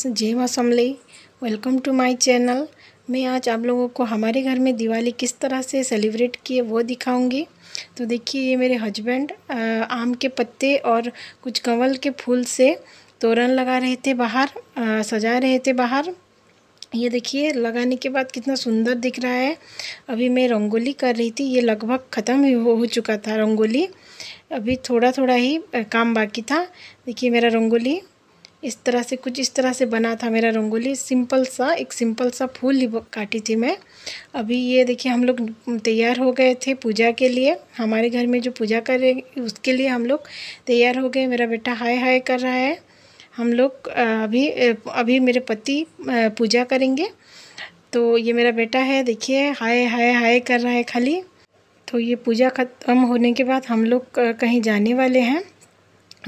Friends, जय मां Samlei. Welcome to my channel. मैं आज आप लोगों को हमारे घर में दिवाली किस तरह से सेलिब्रेट किए वो दिखाऊंगी। तो देखिए, ये मेरे हस्बैंड आम के पत्ते और कुछ कमल के फूल से तोरण लगा रहे थे बाहर, सजा रहे थे बाहर। ये देखिए, लगाने के बाद कितना सुंदर दिख रहा है। अभी मैं रंगोली कर रही थी, ये लगभग ख़त्म ही हो चुका था रंगोली। अभी थोड़ा थोड़ा ही काम बाकी था। देखिए, मेरा रंगोली इस तरह से कुछ इस तरह से बना था। मेरा रंगोली एक सिंपल सा फूल ही काटी थी मैं। अभी ये देखिए, हम लोग तैयार हो गए थे पूजा के लिए। हमारे घर में जो पूजा करेंगे उसके लिए हम लोग तैयार हो गए। मेरा बेटा हाय हाय कर रहा है। हम लोग अभी मेरे पति पूजा करेंगे। तो ये मेरा बेटा है, देखिए हाय हाय हाय कर रहा है खाली। तो ये पूजा ख़त्म होने के बाद हम लोग कहीं जाने वाले हैं।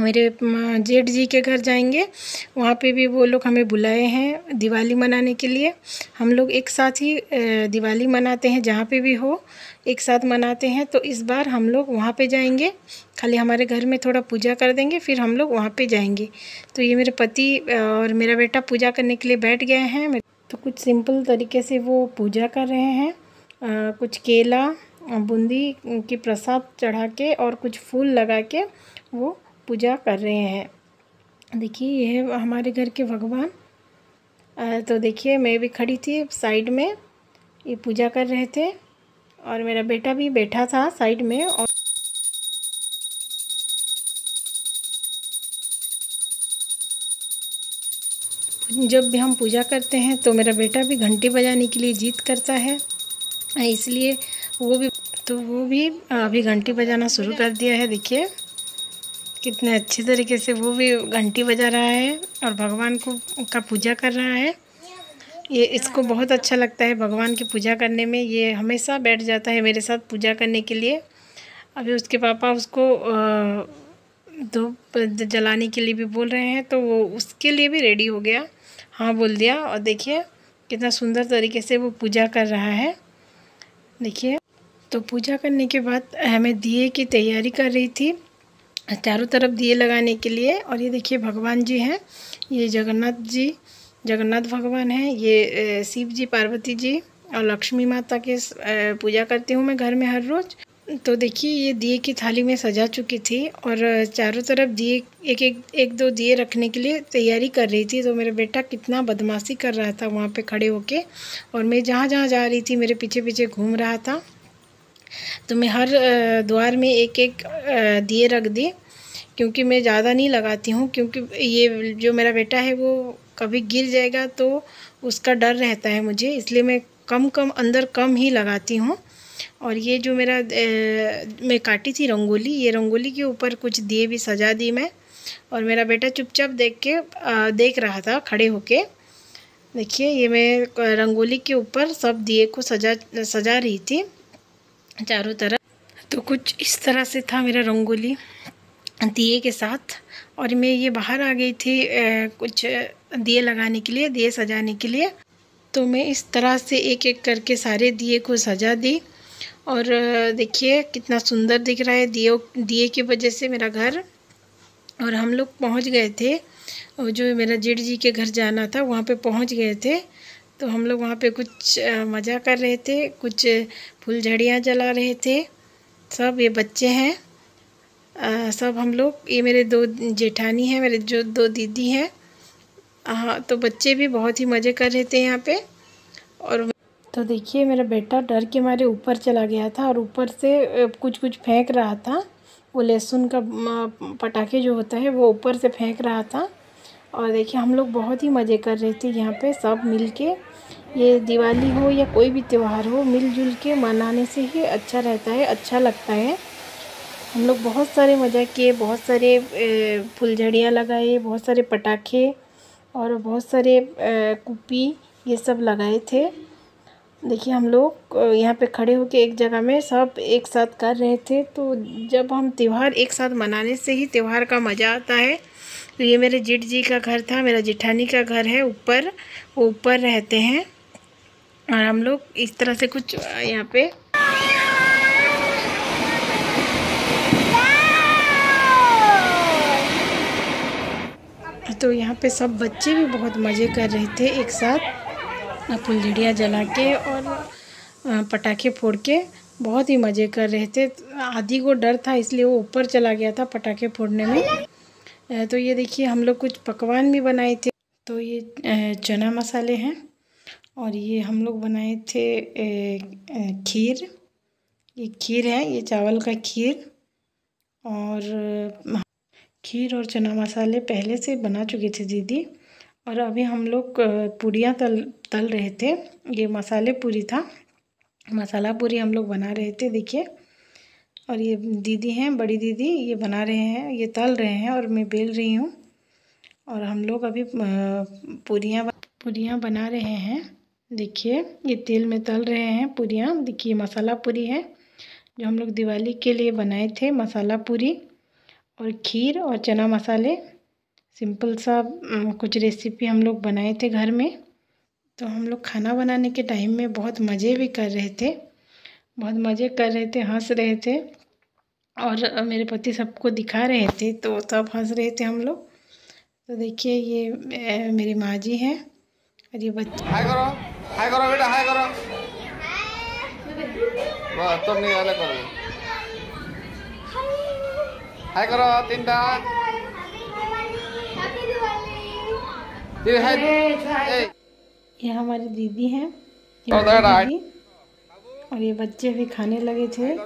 मेरे जेठ जी के घर जाएंगे। वहाँ पे भी वो लोग हमें बुलाए हैं दिवाली मनाने के लिए। हम लोग एक साथ ही दिवाली मनाते हैं, जहाँ पे भी हो एक साथ मनाते हैं। तो इस बार हम लोग वहाँ पे जाएंगे। खाली हमारे घर में थोड़ा पूजा कर देंगे, फिर हम लोग वहाँ पे जाएंगे। तो ये मेरे पति और मेरा बेटा पूजा करने के लिए बैठ गए हैं। तो कुछ सिंपल तरीके से वो पूजा कर रहे हैं। कुछ केला बूंदी की प्रसाद चढ़ा के और कुछ फूल लगा के वो पूजा कर रहे हैं। देखिए, ये है हमारे घर के भगवान। तो देखिए, मैं भी खड़ी थी साइड में, ये पूजा कर रहे थे और मेरा बेटा भी बैठा था साइड में। और जब भी हम पूजा करते हैं तो मेरा बेटा भी घंटी बजाने के लिए जिद करता है, इसलिए वो भी अभी घंटी बजाना शुरू कर दिया है। देखिए, कितने अच्छे तरीके से वो भी घंटी बजा रहा है और भगवान का पूजा कर रहा है। ये इसको बहुत अच्छा लगता है भगवान की पूजा करने में। ये हमेशा बैठ जाता है मेरे साथ पूजा करने के लिए। अभी उसके पापा उसको धूप जलाने के लिए भी बोल रहे हैं, तो वो उसके लिए भी रेडी हो गया, हाँ बोल दिया। और देखिए, कितना सुंदर तरीके से वो पूजा कर रहा है। देखिए, तो पूजा करने के बाद मैं दिए की तैयारी कर रही थी, चारों तरफ दिए लगाने के लिए। और ये देखिए, भगवान जी हैं, ये जगन्नाथ भगवान हैं। ये शिव जी, पार्वती जी और लक्ष्मी माता के पूजा करती हूँ मैं घर में हर रोज़। तो देखिए, ये दिए की थाली में सजा चुकी थी और चारों तरफ दिए एक दो दिए रखने के लिए तैयारी कर रही थी। तो मेरा बेटा कितना बदमाशी कर रहा था वहाँ पे खड़े होके, और मैं जहाँ जहाँ जा रही थी मेरे पीछे पीछे घूम रहा था। तो मैं हर द्वार में एक एक दिए रख दी, क्योंकि मैं ज़्यादा नहीं लगाती हूँ, क्योंकि ये जो मेरा बेटा है वो कभी गिर जाएगा तो उसका डर रहता है मुझे, इसलिए मैं अंदर कम ही लगाती हूँ। और ये जो मैं काटी थी रंगोली, ये रंगोली के ऊपर कुछ दिए भी सजा दी मैं। और मेरा बेटा चुपचाप देख रहा था खड़े होके। देखिए, ये मैं रंगोली के ऊपर सब दिए को सजा रही थी चारों तरफ। तो कुछ इस तरह से था मेरा रंगोली दिए के साथ। और मैं ये बाहर आ गई थी कुछ दिए लगाने के लिए, दिए सजाने के लिए। तो मैं इस तरह से एक एक करके सारे दिए को सजा दी। और देखिए, कितना सुंदर दिख रहा है दिए की वजह से मेरा घर। और हम लोग पहुंच गए थे, और जो मेरा जेठ जी के घर जाना था वहाँ पे पहुंच गए थे। तो हम लोग वहाँ पे कुछ मज़ा कर रहे थे, कुछ फुलझड़ियाँ जला रहे थे। सब ये बच्चे हैं, सब हम लोग, ये मेरे दो जेठानी हैं, मेरे जो दो दीदी हैं। हाँ, तो बच्चे भी बहुत ही मज़े कर रहे थे यहाँ पे। और तो देखिए, मेरा बेटा डर के मारे ऊपर चला गया था और ऊपर से कुछ फेंक रहा था। वो लहसुन का पटाखे जो होता है वो ऊपर से फेंक रहा था। और देखिए, हम लोग बहुत ही मज़े कर रहे थे यहाँ पे सब मिल के। ये दिवाली हो या कोई भी त्यौहार हो, मिलजुल के मनाने से ही अच्छा रहता है, अच्छा लगता है। हम लोग बहुत सारे मज़ा किए, बहुत सारे फुलझड़ियाँ लगाए, बहुत सारे पटाखे और बहुत सारे कुप्पी ये सब लगाए थे। देखिए, हम लोग यहाँ पे खड़े होके एक जगह में सब एक साथ कर रहे थे। तो जब हम त्यौहार एक साथ मनाने से ही त्यौहार का मज़ा आता है। तो ये मेरे जेठ जी का घर था, मेरा जेठानी का घर है ऊपर, वो ऊपर रहते हैं। और हम लोग इस तरह से कुछ यहाँ पे तो यहाँ पे सब बच्चे भी बहुत मज़े कर रहे थे एक साथ फुलझड़ियाँ जला के और पटाखे फोड़ के बहुत ही मज़े कर रहे थे। आदि को डर था इसलिए वो ऊपर चला गया था पटाखे फोड़ने में। तो ये देखिए हम लोग कुछ पकवान भी बनाए थे। तो ये चना मसाले हैं और ये हम लोग बनाए थे खीर। ये खीर है, ये चावल का खीर। और खीर और चना मसाले पहले से बना चुके थे दीदी। और अभी हम लोग पूरियाँ तल रहे थे। ये मसाले पूरी था, मसाला पूरी हम लोग बना रहे थे देखिए। और ये दीदी हैं, बड़ी दीदी, ये बना रहे हैं, ये तल रहे हैं और मैं बेल रही हूँ। और हम लोग अभी पूरियाँ बना रहे हैं। देखिए ये तेल में तल रहे हैं पूरियाँ। देखिए मसाला पूरी है जो हम लोग दिवाली के लिए बनाए थे, मसाला पूरी और खीर और चना मसाले। सिंपल सा कुछ रेसिपी हम लोग बनाए थे घर में। तो हम लोग खाना बनाने के टाइम में बहुत मज़े भी कर रहे थे, बहुत मज़े कर रहे थे, हंस रहे थे। और मेरे पति सबको दिखा रहे थे तो सब हंस रहे थे हम लोग। तो देखिए ये मेरी माँ जी हैं और ये बच्चे। हाय करो, हाय करो बेटा, हाय करो। वाह तुम नहीं वाले करो, हाय करो तीनटा। ये हमारी दीदी हैं, ये दीदी। और ये बच्चे भी खाने लगे थे,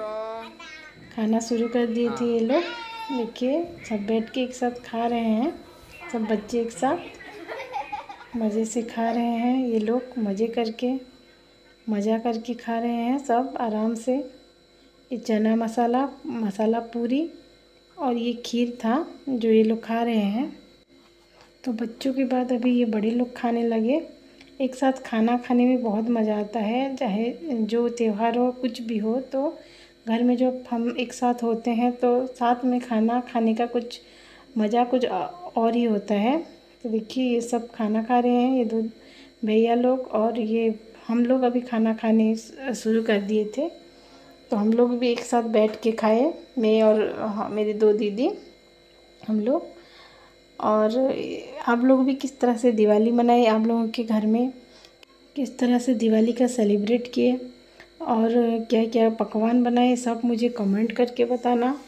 खाना शुरू कर दिए थे ये लोग। देखिए सब बैठ के एक साथ खा रहे हैं, सब बच्चे एक साथ मज़े से खा रहे हैं। ये लोग मज़ा करके खा रहे हैं सब आराम से। ये चना मसाला पूरी और ये खीर था जो ये लोग खा रहे हैं। तो बच्चों के बाद अभी ये बड़े लोग खाने लगे। एक साथ खाना खाने में बहुत मज़ा आता है, चाहे जो त्यौहार हो कुछ भी हो। तो घर में जब हम एक साथ होते हैं तो साथ में खाना खाने का कुछ मज़ा कुछ और ही होता है। तो देखिए ये सब खाना खा रहे हैं, ये दो भैया लोग। और ये हम लोग अभी खाना खाने शुरू कर दिए थे। तो हम लोग भी एक साथ बैठ के खाए, मैं और मेरी दो दीदी, हम लोग। और आप लोग भी किस तरह से दिवाली मनाए, आप लोगों के घर में किस तरह से दिवाली का सेलिब्रेट किए और क्या क्या पकवान बनाए, सब मुझे कमेंट करके बताना।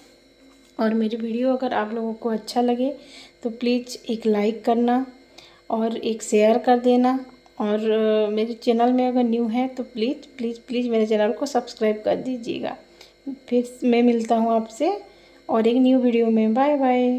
और मेरी वीडियो अगर आप लोगों को अच्छा लगे तो प्लीज़ एक लाइक करना और एक शेयर कर देना। और मेरे चैनल में अगर न्यू है तो प्लीज़ प्लीज़ प्लीज़ मेरे चैनल को सब्सक्राइब कर दीजिएगा। फिर मैं मिलता हूँ आपसे और एक न्यू वीडियो में। Bye bye.